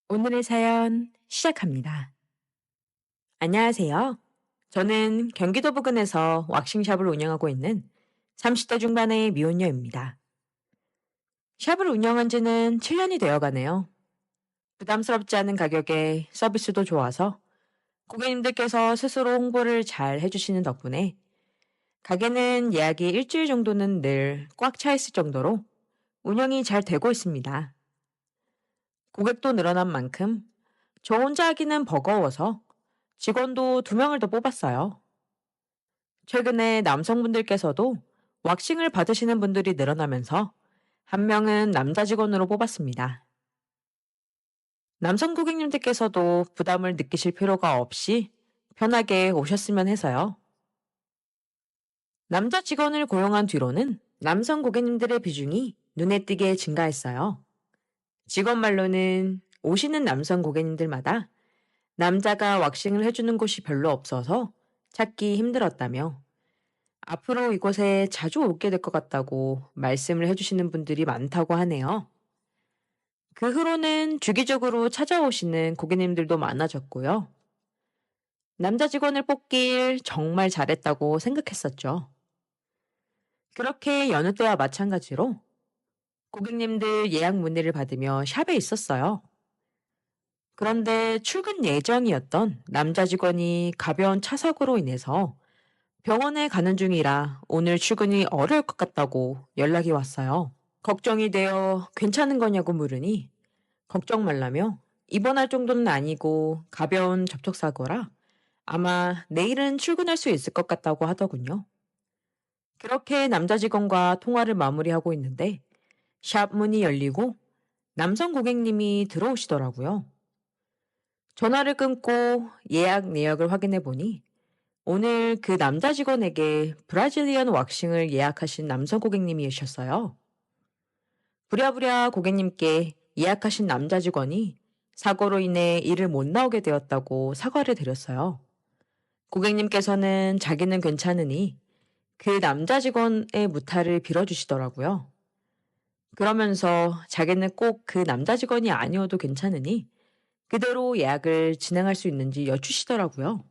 오늘의 사연 시작합니다. 안녕하세요. 저는 경기도 부근에서 왁싱샵을 운영하고 있는 30대 중반의 미혼녀입니다. 샵을 운영한 지는 7년이 되어 가네요. 부담스럽지 않은 가격에 서비스도 좋아서 고객님들께서 스스로 홍보를 잘 해주시는 덕분에 가게는 예약이 일주일 정도는 늘 꽉 차 있을 정도로 운영이 잘 되고 있습니다. 고객도 늘어난 만큼 저 혼자 하기는 버거워서 직원도 2명을 더 뽑았어요. 최근에 남성분들께서도 왁싱을 받으시는 분들이 늘어나면서 1명은 남자 직원으로 뽑았습니다. 남성 고객님들께서도 부담을 느끼실 필요가 없이 편하게 오셨으면 해서요. 남자 직원을 고용한 뒤로는 남성 고객님들의 비중이 눈에 띄게 증가했어요. 직원 말로는 오시는 남성 고객님들마다 남자가 왁싱을 해주는 곳이 별로 없어서 찾기 힘들었다며 앞으로 이곳에 자주 오게 될 것 같다고 말씀을 해주시는 분들이 많다고 하네요. 그 후로는 주기적으로 찾아오시는 고객님들도 많아졌고요. 남자 직원을 뽑길 정말 잘했다고 생각했었죠. 그렇게 여느 때와 마찬가지로 고객님들 예약 문의를 받으며 샵에 있었어요. 그런데 출근 예정이었던 남자 직원이 가벼운 차 사고로 인해서 병원에 가는 중이라 오늘 출근이 어려울 것 같다고 연락이 왔어요. 걱정이 되어 괜찮은 거냐고 물으니 걱정 말라며 입원할 정도는 아니고 가벼운 접촉사고라 아마 내일은 출근할 수 있을 것 같다고 하더군요. 그렇게 남자 직원과 통화를 마무리하고 있는데 샵 문이 열리고 남성 고객님이 들어오시더라고요. 전화를 끊고 예약 내역을 확인해 보니 오늘 그 남자 직원에게 브라질리언 왁싱을 예약하신 남성 고객님이셨어요. 부랴부랴 고객님께 예약하신 남자 직원이 사고로 인해 일을 못 나오게 되었다고 사과를 드렸어요. 고객님께서는 자기는 괜찮으니 그 남자 직원의 무탈을 빌어주시더라고요. 그러면서 자기는 꼭 그 남자 직원이 아니어도 괜찮으니 그대로 예약을 진행할 수 있는지 여쭈시더라고요.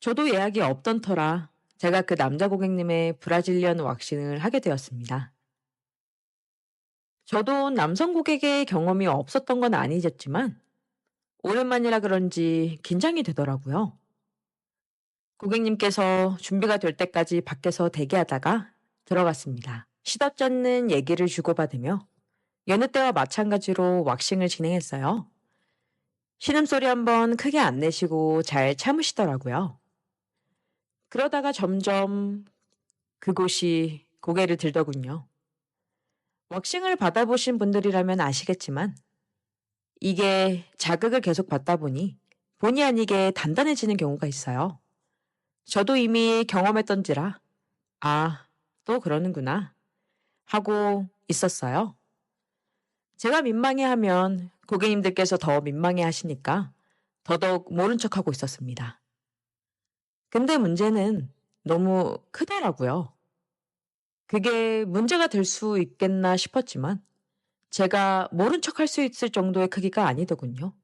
저도 예약이 없던 터라 제가 그 남자 고객님의 브라질리언 왁싱을 하게 되었습니다. 저도 남성 고객의 경험이 없었던 건 아니었지만 오랜만이라 그런지 긴장이 되더라고요. 고객님께서 준비가 될 때까지 밖에서 대기하다가 들어갔습니다. 시덥잖는 얘기를 주고받으며 여느 때와 마찬가지로 왁싱을 진행했어요. 신음소리 한번 크게 안 내시고 잘 참으시더라고요. 그러다가 점점 그곳이 고개를 들더군요. 왁싱을 받아보신 분들이라면 아시겠지만 이게 자극을 계속 받다 보니 본의 아니게 단단해지는 경우가 있어요. 저도 이미 경험했던지라 아, 또 그러는구나 하고 있었어요. 제가 민망해하면 고객님들께서 더 민망해 하시니까 더더욱 모른 척하고 있었습니다. 근데 문제는 너무 크더라고요. 그게 문제가 될 수 있겠나 싶었지만 제가 모른 척할 수 있을 정도의 크기가 아니더군요.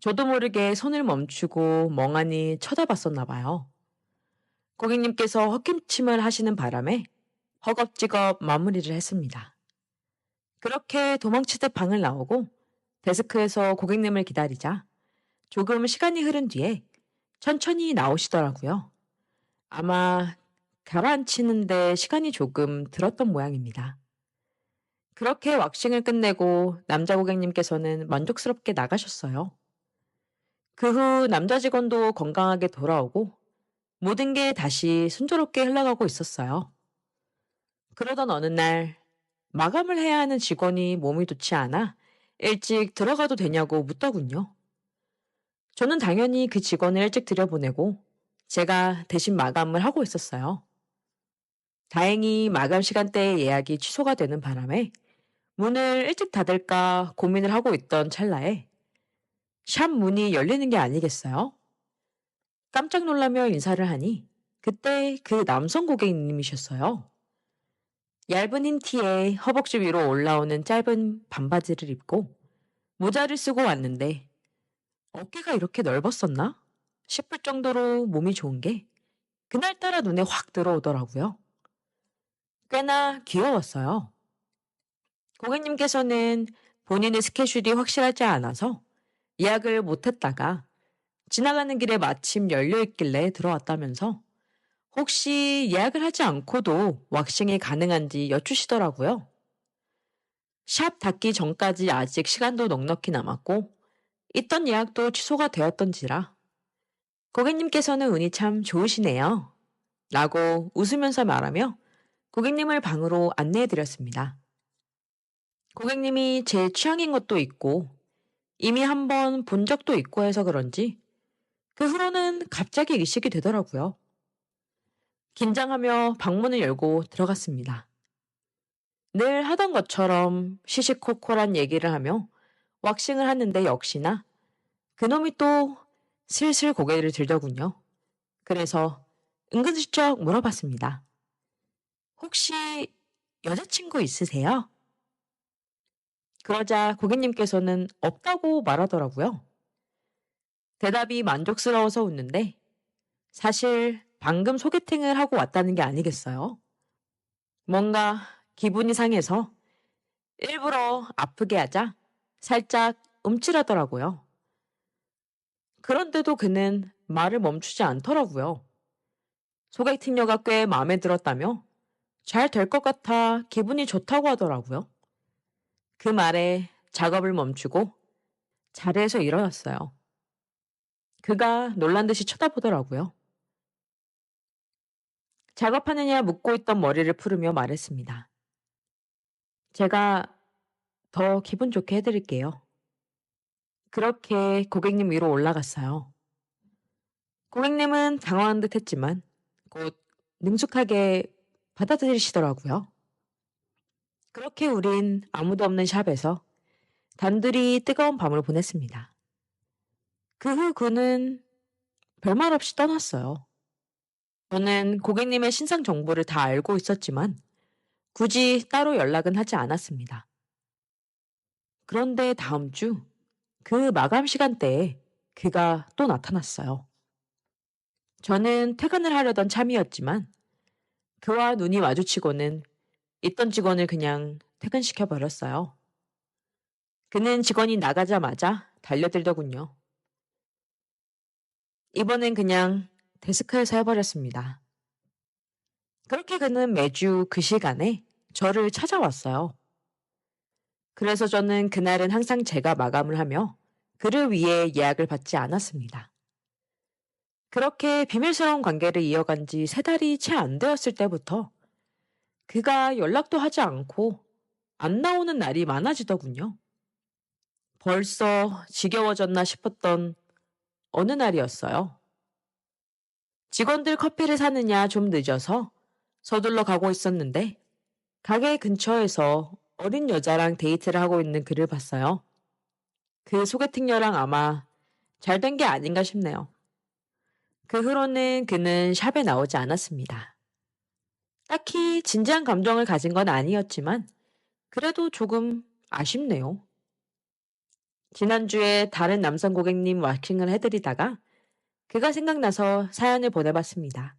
저도 모르게 손을 멈추고 멍하니 쳐다봤었나 봐요. 고객님께서 헛기침을 하시는 바람에 허겁지겁 마무리를 했습니다. 그렇게 도망치듯 방을 나오고 데스크에서 고객님을 기다리자 조금 시간이 흐른 뒤에 천천히 나오시더라고요. 아마 가라앉히는데 시간이 조금 들었던 모양입니다. 그렇게 왁싱을 끝내고 남자 고객님께서는 만족스럽게 나가셨어요. 그 후 남자 직원도 건강하게 돌아오고 모든 게 다시 순조롭게 흘러가고 있었어요. 그러던 어느 날 마감을 해야 하는 직원이 몸이 좋지 않아 일찍 들어가도 되냐고 묻더군요. 저는 당연히 그 직원을 일찍 들여보내고 제가 대신 마감을 하고 있었어요. 다행히 마감 시간대에 예약이 취소가 되는 바람에 문을 일찍 닫을까 고민을 하고 있던 찰나에 샵 문이 열리는 게 아니겠어요? 깜짝 놀라며 인사를 하니 그때 그 남성 고객님이셨어요. 얇은 흰 티에 허벅지 위로 올라오는 짧은 반바지를 입고 모자를 쓰고 왔는데 어깨가 이렇게 넓었었나 싶을 정도로 몸이 좋은 게 그날따라 눈에 확 들어오더라고요. 꽤나 귀여웠어요. 고객님께서는 본인의 스케줄이 확실하지 않아서 예약을 못했다가 지나가는 길에 마침 열려 있길래 들어왔다면서 혹시 예약을 하지 않고도 왁싱이 가능한지 여쭈시더라고요. 샵 닫기 전까지 아직 시간도 넉넉히 남았고 있던 예약도 취소가 되었던지라 고객님께서는 운이 참 좋으시네요. 라고 웃으면서 말하며 고객님을 방으로 안내해 드렸습니다. 고객님이 제 취향인 것도 있고 이미 한번 본 적도 있고 해서 그런지 그 후로는 갑자기 의식이 되더라고요. 긴장하며 방문을 열고 들어갔습니다. 늘 하던 것처럼 시시콜콜한 얘기를 하며 왁싱을 하는데 역시나 그놈이 또 슬슬 고개를 들더군요. 그래서 은근슬쩍 물어봤습니다. 혹시 여자친구 있으세요? 그러자 고객님께서는 없다고 말하더라고요. 대답이 만족스러워서 웃는데 사실 방금 소개팅을 하고 왔다는 게 아니겠어요? 뭔가 기분이 상해서 일부러 아프게 하자 살짝 움찔하더라고요. 그런데도 그는 말을 멈추지 않더라고요. 소개팅녀가 꽤 마음에 들었다며 잘 될 것 같아 기분이 좋다고 하더라고요. 그 말에 작업을 멈추고 자리에서 일어났어요. 그가 놀란 듯이 쳐다보더라고요. 작업하느냐 묻고 있던 머리를 풀으며 말했습니다. 제가 더 기분 좋게 해드릴게요. 그렇게 고객님 위로 올라갔어요. 고객님은 당황한 듯 했지만 곧 능숙하게 받아들이시더라고요. 그렇게 우린 아무도 없는 샵에서 단둘이 뜨거운 밤을 보냈습니다. 그 후 그는 별말 없이 떠났어요. 저는 고객님의 신상 정보를 다 알고 있었지만 굳이 따로 연락은 하지 않았습니다. 그런데 다음 주 그 마감 시간대에 그가 또 나타났어요. 저는 퇴근을 하려던 참이었지만 그와 눈이 마주치고는 있던 직원을 그냥 퇴근시켜 버렸어요. 그는 직원이 나가자마자 달려들더군요. 이번엔 그냥 데스크에서 해버렸습니다. 그렇게 그는 매주 그 시간에 저를 찾아왔어요. 그래서 저는 그날은 항상 제가 마감을 하며 그를 위해 예약을 받지 않았습니다. 그렇게 비밀스러운 관계를 이어간 지 3달이 채 안 되었을 때부터 그가 연락도 하지 않고 안 나오는 날이 많아지더군요. 벌써 지겨워졌나 싶었던 어느 날이었어요. 직원들 커피를 사느냐 좀 늦어서 서둘러 가고 있었는데 가게 근처에서 어린 여자랑 데이트를 하고 있는 그를 봤어요. 그 소개팅녀랑 아마 잘 된 게 아닌가 싶네요. 그 후로는 그는 샵에 나오지 않았습니다. 딱히 진지한 감정을 가진 건 아니었지만 그래도 조금 아쉽네요. 지난주에 다른 남성 고객님 왁싱을 해드리다가 그가 생각나서 사연을 보내봤습니다.